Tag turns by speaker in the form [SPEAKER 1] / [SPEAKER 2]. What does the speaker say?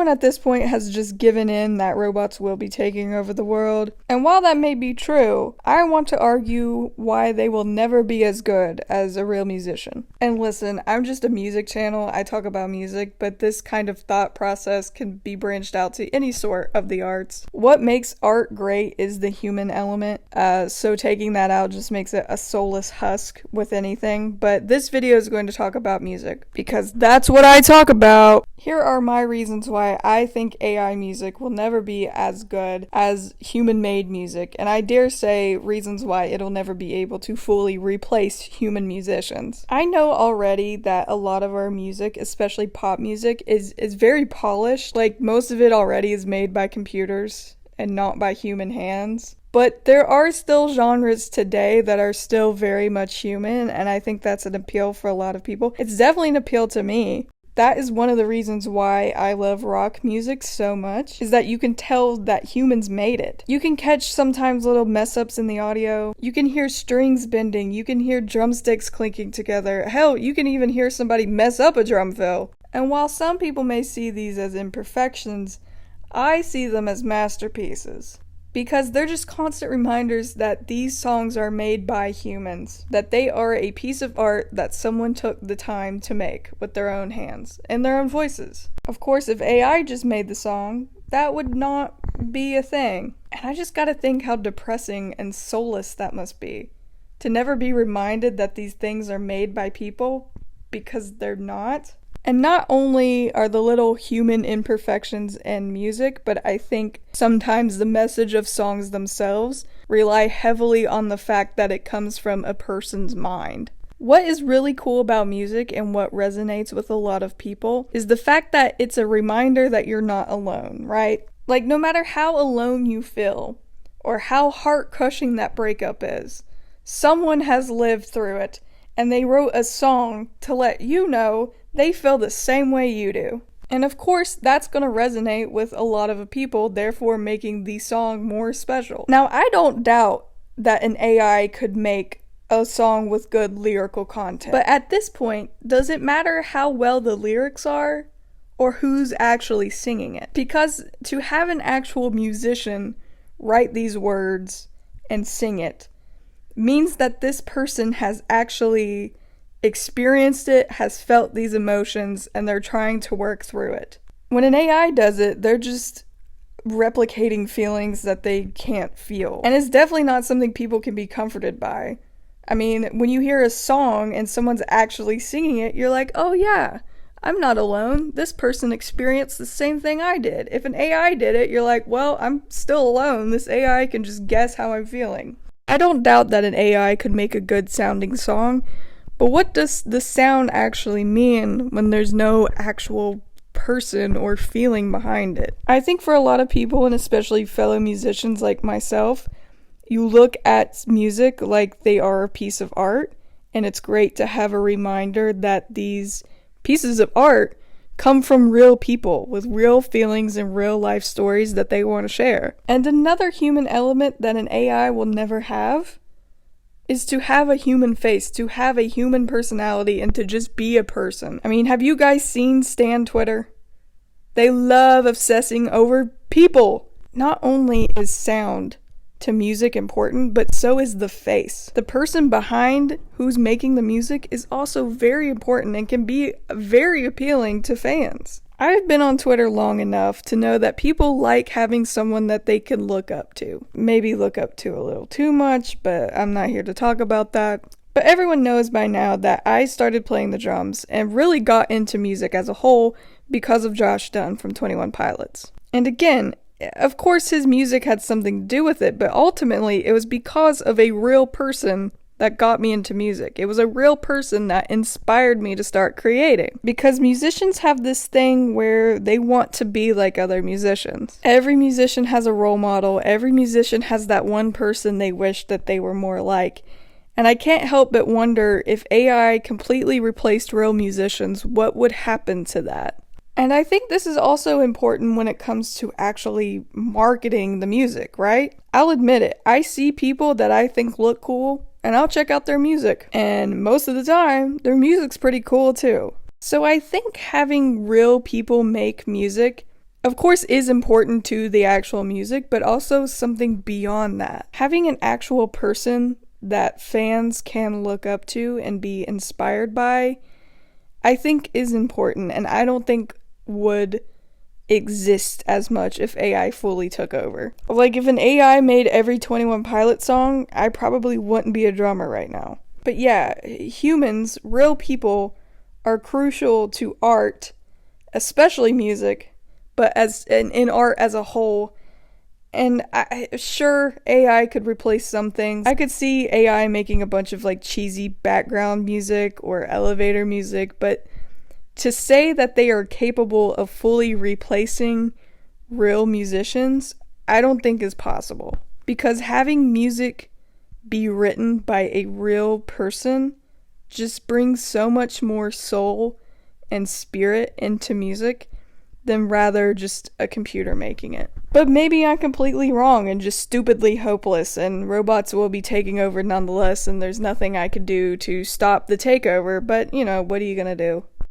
[SPEAKER 1] everyone at this point has just given in that robots will be taking over the world. And while that may be true, I want to argue why they will never be as good as a real musician. And listen, I'm just a music channel, I talk about music, but this kind of thought process can be branched out to any sort of the arts. What makes art great is the human element, so taking that out just makes it a soulless husk with anything. But this video is going to talk about music, because that's what I talk about. Here are my reasons why I think AI music will never be as good as human-made music, and I dare say reasons why it'll never be able to fully replace human musicians. I know already that a lot of our music, especially pop music, is very polished. Like, most of it already is made by computers and not by human hands. But there are still genres today that are still very much human, and I think that's an appeal for a lot of people. It's definitely an appeal to me. That is one of the reasons why I love rock music so much, is that you can tell that humans made it. You can catch sometimes little mess ups in the audio. You can hear strings bending. You can hear drumsticks clinking together. Hell, you can even hear somebody mess up a drum fill. And while some people may see these as imperfections, I see them as masterpieces. Because they're just constant reminders that these songs are made by humans, that they are a piece of art that someone took the time to make with their own hands and their own voices. Of course, if AI just made the song, that would not be a thing. And I just gotta think how depressing and soulless that must be, to never be reminded that these things are made by people, because they're not. And not only are the little human imperfections in music, but I think sometimes the message of songs themselves rely heavily on the fact that it comes from a person's mind. What is really cool about music and what resonates with a lot of people is the fact that it's a reminder that you're not alone, right? Like, no matter how alone you feel, or how heart-crushing that breakup is, someone has lived through it, and they wrote a song to let you know they feel the same way you do. And of course, that's gonna resonate with a lot of people, therefore making the song more special. Now, I don't doubt that an AI could make a song with good lyrical content. But at this point, does it matter how well the lyrics are, or who's actually singing it? Because to have an actual musician write these words and sing it means that this person has actually experienced it, has felt these emotions, and they're trying to work through it. When an AI does it, they're just replicating feelings that they can't feel. And it's definitely not something people can be comforted by. I mean, when you hear a song and someone's actually singing it, you're like, oh yeah, I'm not alone. This person experienced the same thing I did. If an AI did it, you're like, well, I'm still alone. This AI can just guess how I'm feeling. I don't doubt that an AI could make a good sounding song, but what does the sound actually mean when there's no actual person or feeling behind it? I think for a lot of people, and especially fellow musicians like myself, you look at music like they are a piece of art, and it's great to have a reminder that these pieces of art come from real people with real feelings and real life stories that they want to share. And another human element that an AI will never have is to have a human face, to have a human personality, and to just be a person. I mean, have you guys seen Stan Twitter? They love obsessing over people. Not only is sound to music important, but so is the face. The person behind who's making the music is also very important and can be very appealing to fans. I've been on Twitter long enough to know that people like having someone that they can look up to. Maybe look up to a little too much, but I'm not here to talk about that. But everyone knows by now that I started playing the drums and really got into music as a whole because of Josh Dun from 21 Pilots. And again, of course his music had something to do with it, but ultimately it was because of a real person that got me into music. It was a real person that inspired me to start creating. Because musicians have this thing where they want to be like other musicians. Every musician has a role model. Every musician has that one person they wish that they were more like. And I can't help but wonder, if AI completely replaced real musicians, what would happen to that? And I think this is also important when it comes to actually marketing the music, right? I'll admit it, I see people that I think look cool, and I'll check out their music. And most of the time, their music's pretty cool too. So I think having real people make music of course, is important to the actual music, but also something beyond that. Having an actual person that fans can look up to and be inspired by, I think is important, and I don't think would exist as much if AI fully took over. Like, if an AI made every 21 Pilots song, I probably wouldn't be a drummer right now. But yeah, humans, real people, are crucial to art, especially music, but as in art as a whole. And sure, AI could replace some things. I could see AI making a bunch of like cheesy background music or elevator music, but to say that they are capable of fully replacing real musicians, I don't think is possible. Because having music be written by a real person just brings so much more soul and spirit into music than rather just a computer making it. But maybe I'm completely wrong and just stupidly hopeless, and robots will be taking over nonetheless, and there's nothing I could do to stop the takeover, but, what are you gonna do?